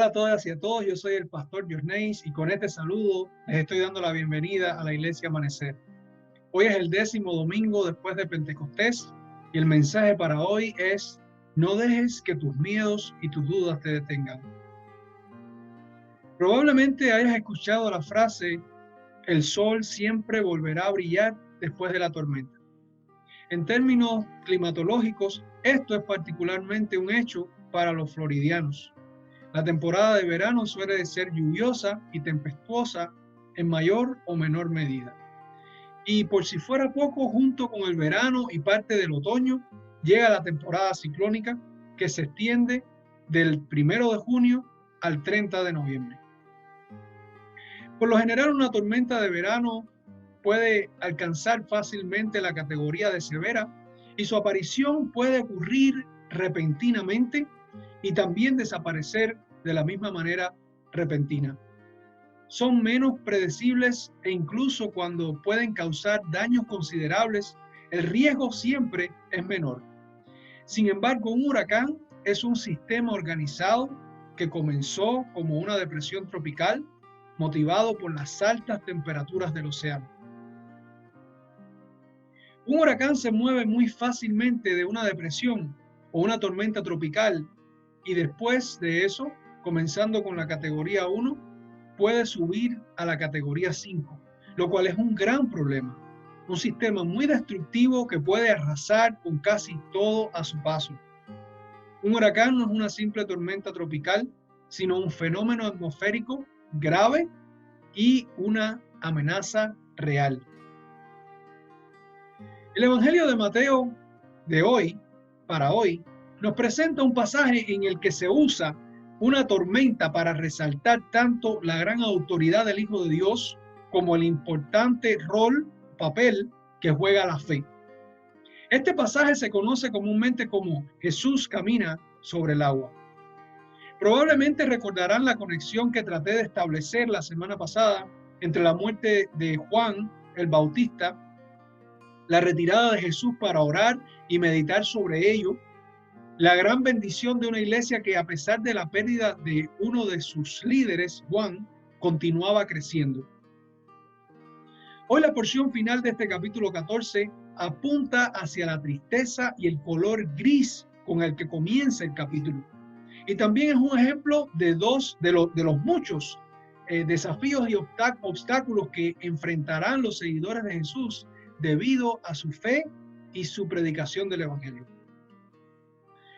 Hola a todas y a todos, yo soy el pastor Yorneis y con este saludo les estoy dando la bienvenida a la Iglesia Amanecer. Hoy es el 10º domingo después de Pentecostés y el mensaje para hoy es: no dejes que tus miedos y tus dudas te detengan. Probablemente hayas escuchado la frase: el sol siempre volverá a brillar después de la tormenta. En términos climatológicos, esto es particularmente un hecho para los floridianos. La temporada de verano suele ser lluviosa y tempestuosa en mayor o menor medida. Y por si fuera poco, junto con el verano y parte del otoño, llega la temporada ciclónica que se extiende del 1 de junio al 30 de noviembre. Por lo general, una tormenta de verano puede alcanzar fácilmente la categoría de severa y su aparición puede ocurrir repentinamente y también desaparecer de la misma manera repentina. Son menos predecibles e incluso cuando pueden causar daños considerables, el riesgo siempre es menor. Sin embargo, un huracán es un sistema organizado que comenzó como una depresión tropical motivado por las altas temperaturas del océano. Un huracán se mueve muy fácilmente de una depresión o una tormenta tropical y después de eso, comenzando con la categoría 1, puede subir a la categoría 5, lo cual es un gran problema. Un sistema muy destructivo que puede arrasar con casi todo a su paso. Un huracán no es una simple tormenta tropical, sino un fenómeno atmosférico grave y una amenaza real. El Evangelio de Mateo de hoy, para hoy, nos presenta un pasaje en el que se usa una tormenta para resaltar tanto la gran autoridad del Hijo de Dios como el importante papel que juega la fe. Este pasaje se conoce comúnmente como Jesús camina sobre el agua. Probablemente recordarán la conexión que traté de establecer la semana pasada entre la muerte de Juan el Bautista, la retirada de Jesús para orar y meditar sobre ello, la gran bendición de una iglesia que, a pesar de la pérdida de uno de sus líderes, Juan, continuaba creciendo. Hoy la porción final de este capítulo 14 apunta hacia la tristeza y el color gris con el que comienza el capítulo. Y también es un ejemplo de los muchos desafíos y obstáculos que enfrentarán los seguidores de Jesús debido a su fe y su predicación del Evangelio.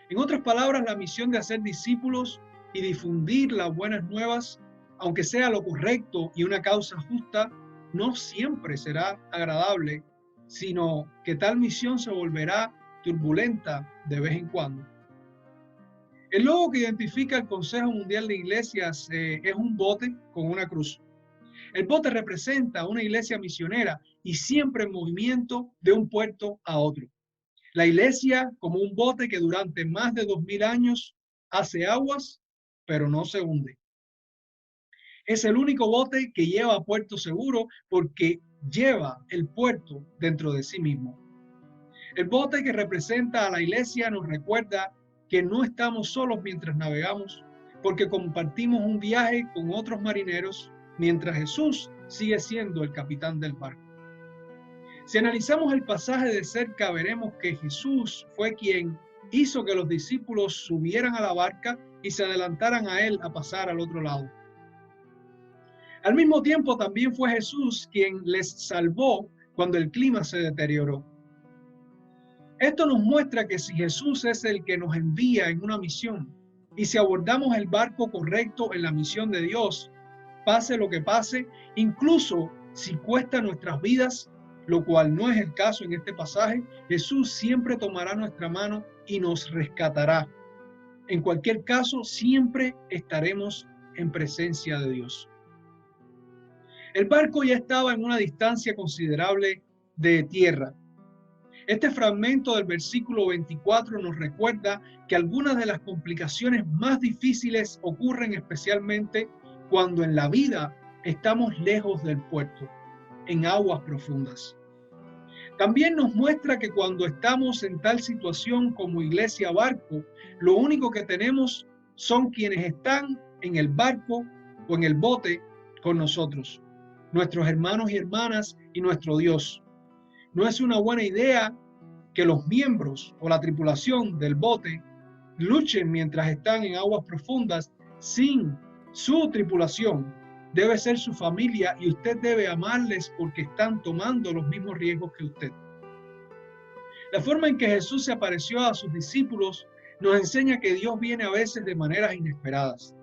En otras palabras, la misión de hacer discípulos y difundir las buenas nuevas, aunque sea lo correcto y una causa justa, no siempre será agradable, sino que tal misión se volverá turbulenta de vez en cuando. El logo que identifica el Consejo Mundial de Iglesias es un bote con una cruz. El bote representa una iglesia misionera y siempre en movimiento de un puerto a otro. La iglesia como un bote que durante más de 2000 años hace aguas, pero no se hunde. Es el único bote que lleva a puerto seguro porque lleva el puerto dentro de sí mismo. El bote que representa a la iglesia nos recuerda que no estamos solos mientras navegamos, porque compartimos un viaje con otros marineros mientras Jesús sigue siendo el capitán del barco. Si analizamos el pasaje de cerca, veremos que Jesús fue quien hizo que los discípulos subieran a la barca y se adelantaran a él a pasar al otro lado. Al mismo tiempo, también fue Jesús quien les salvó cuando el clima se deterioró. Esto nos muestra que si Jesús es el que nos envía en una misión y si abordamos el barco correcto en la misión de Dios, pase lo que pase, incluso si cuesta nuestras vidas, lo cual no es el caso en este pasaje, Jesús siempre tomará nuestra mano y nos rescatará. En cualquier caso, siempre estaremos en presencia de Dios. El barco ya estaba en una distancia considerable de tierra. Este fragmento del versículo 24 nos recuerda que algunas de las complicaciones más difíciles ocurren especialmente cuando en la vida estamos lejos del puerto, en aguas profundas. También nos muestra que cuando estamos en tal situación como iglesia barco, lo único que tenemos son quienes están en el barco o en el bote con nosotros, nuestros hermanos y hermanas y nuestro Dios. No es una buena idea que los miembros o la tripulación del bote luchen mientras están en aguas profundas sin su tripulación. Debe ser su familia y usted debe amarles porque están tomando los mismos riesgos que usted. La forma en que Jesús se apareció a sus discípulos nos enseña que Dios viene a veces de maneras inesperadas,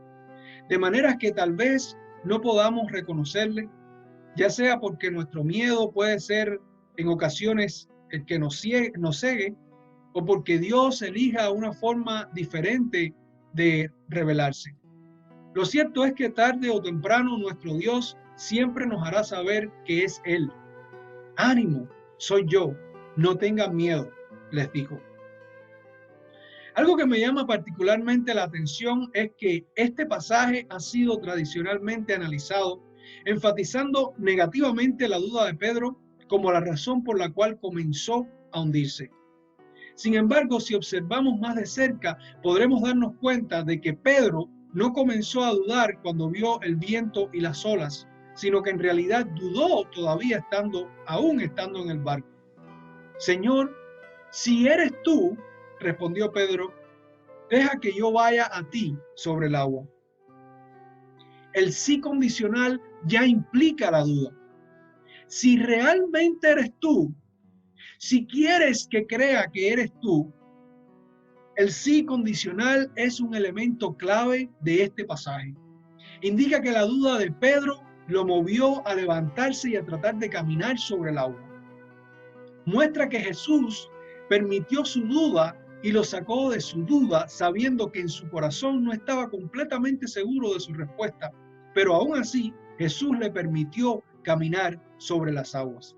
de maneras que tal vez no podamos reconocerle, ya sea porque nuestro miedo puede ser en ocasiones el que nos cegue, o porque Dios elija una forma diferente de revelarse. Lo cierto es que tarde o temprano nuestro Dios siempre nos hará saber que es Él. Ánimo, soy yo, no tengan miedo, les dijo. Algo que me llama particularmente la atención es que este pasaje ha sido tradicionalmente analizado, enfatizando negativamente la duda de Pedro como la razón por la cual comenzó a hundirse. Sin embargo, si observamos más de cerca, podremos darnos cuenta de que Pedro no comenzó a dudar cuando vio el viento y las olas, sino que en realidad dudó todavía aún estando en el barco. Señor, si eres tú, respondió Pedro, deja que yo vaya a ti sobre el agua. El sí condicional ya implica la duda. Si realmente eres tú, si quieres que crea que eres tú, el sí condicional es un elemento clave de este pasaje. Indica que la duda de Pedro lo movió a levantarse y a tratar de caminar sobre el agua. Muestra que Jesús permitió su duda y lo sacó de su duda, sabiendo que en su corazón no estaba completamente seguro de su respuesta, pero aún así Jesús le permitió caminar sobre las aguas.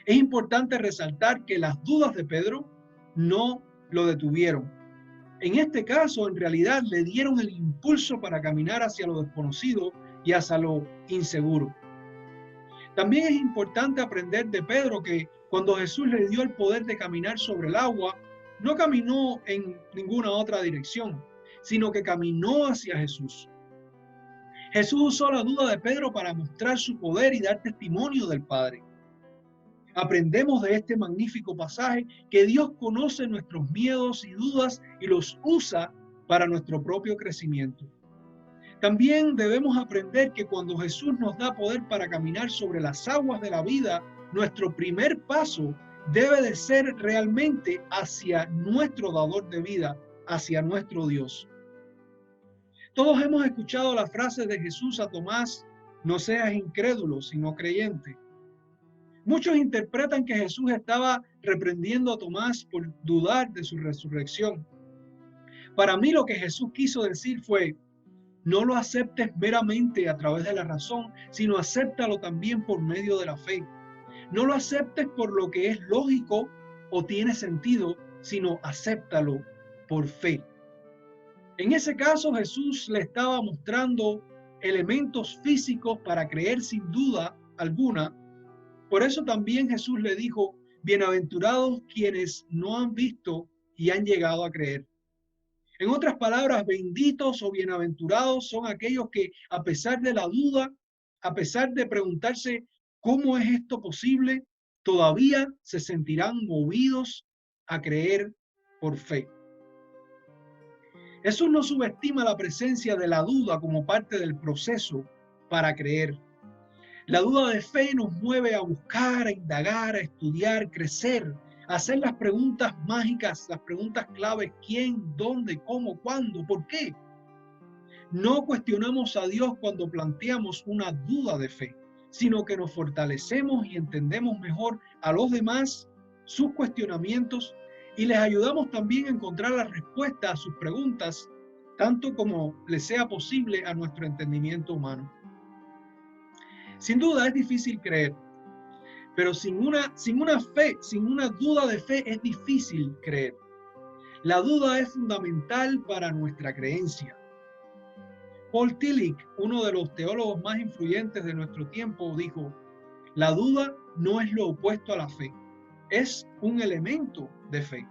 Es importante resaltar que las dudas de Pedro no lo detuvieron. En este caso, en realidad, le dieron el impulso para caminar hacia lo desconocido y hacia lo inseguro. También es importante aprender de Pedro que cuando Jesús le dio el poder de caminar sobre el agua, no caminó en ninguna otra dirección, sino que caminó hacia Jesús. Jesús usó la duda de Pedro para mostrar su poder y dar testimonio del Padre. Aprendemos de este magnífico pasaje que Dios conoce nuestros miedos y dudas y los usa para nuestro propio crecimiento. También debemos aprender que cuando Jesús nos da poder para caminar sobre las aguas de la vida, nuestro primer paso debe de ser realmente hacia nuestro dador de vida, hacia nuestro Dios. Todos hemos escuchado la frase de Jesús a Tomás, no seas incrédulo, sino creyente. Muchos interpretan que Jesús estaba reprendiendo a Tomás por dudar de su resurrección. Para mí lo que Jesús quiso decir fue, no lo aceptes meramente a través de la razón, sino acéptalo también por medio de la fe. No lo aceptes por lo que es lógico o tiene sentido, sino acéptalo por fe. En ese caso, Jesús le estaba mostrando elementos físicos para creer sin duda alguna. Por eso también Jesús le dijo, bienaventurados quienes no han visto y han llegado a creer. En otras palabras, benditos o bienaventurados son aquellos que a pesar de la duda, a pesar de preguntarse cómo es esto posible, todavía se sentirán movidos a creer por fe. Jesús no subestima la presencia de la duda como parte del proceso para creer. La duda de fe nos mueve a buscar, a indagar, a estudiar, crecer, a hacer las preguntas mágicas, las preguntas claves: ¿quién, dónde, cómo, cuándo, por qué? No cuestionamos a Dios cuando planteamos una duda de fe, sino que nos fortalecemos y entendemos mejor a los demás, sus cuestionamientos, y les ayudamos también a encontrar la respuesta a sus preguntas, tanto como les sea posible a nuestro entendimiento humano. Sin duda es difícil creer, pero sin una duda de fe es difícil creer. La duda es fundamental para nuestra creencia. Paul Tillich, uno de los teólogos más influyentes de nuestro tiempo, dijo, la duda no es lo opuesto a la fe, es un elemento de fe.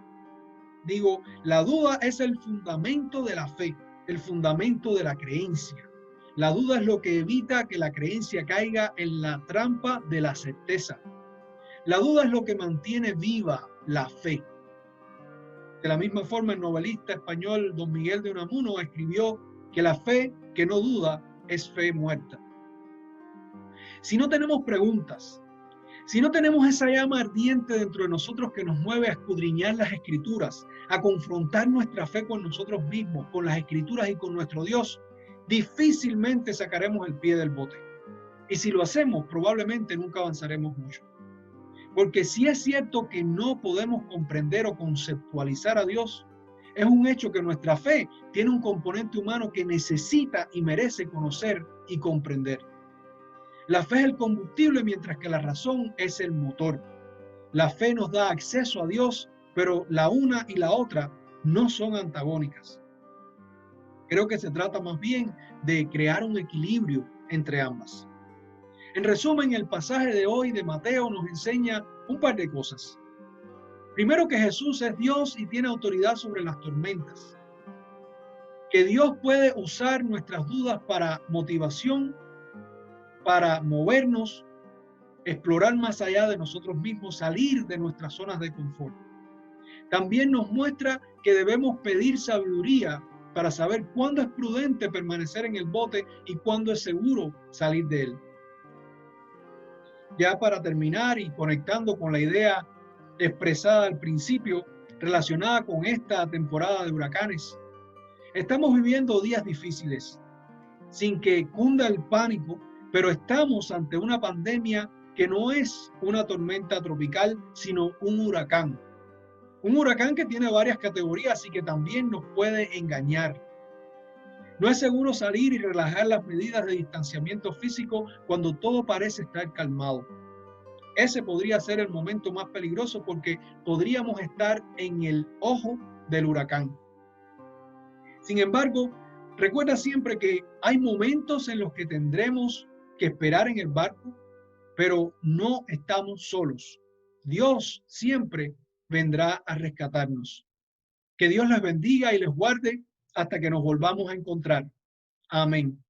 La duda es el fundamento de la fe. el fundamento de la creencia. La duda es lo que evita que la creencia caiga en la trampa de la certeza. La duda es lo que mantiene viva la fe. De la misma forma, el novelista español Don Miguel de Unamuno escribió que la fe que no duda es fe muerta. Si no tenemos preguntas, si no tenemos esa llama ardiente dentro de nosotros que nos mueve a escudriñar las Escrituras, a confrontar nuestra fe con nosotros mismos, con las Escrituras y con nuestro Dios, difícilmente sacaremos el pie del bote. Y si lo hacemos, probablemente nunca avanzaremos mucho. Porque si es cierto que no podemos comprender o conceptualizar a Dios, es un hecho que nuestra fe tiene un componente humano que necesita y merece conocer y comprender. La fe es el combustible, mientras que la razón es el motor. La fe nos da acceso a Dios, pero la una y la otra no son antagónicas. Creo que se trata más bien de crear un equilibrio entre ambas. En resumen, el pasaje de hoy de Mateo nos enseña un par de cosas. Primero, que Jesús es Dios y tiene autoridad sobre las tormentas. Que Dios puede usar nuestras dudas para motivación, para movernos, explorar más allá de nosotros mismos, salir de nuestras zonas de confort. También nos muestra que debemos pedir sabiduría para saber cuándo es prudente permanecer en el bote y cuándo es seguro salir de él. Ya para terminar y conectando con la idea expresada al principio, relacionada con esta temporada de huracanes, estamos viviendo días difíciles, sin que cunda el pánico, pero estamos ante una pandemia que no es una tormenta tropical, sino un huracán. Un huracán que tiene varias categorías y que también nos puede engañar. No es seguro salir y relajar las medidas de distanciamiento físico cuando todo parece estar calmado. Ese podría ser el momento más peligroso porque podríamos estar en el ojo del huracán. Sin embargo, recuerda siempre que hay momentos en los que tendremos que esperar en el barco, pero no estamos solos. Dios siempre vendrá a rescatarnos. Que Dios les bendiga y les guarde hasta que nos volvamos a encontrar. Amén.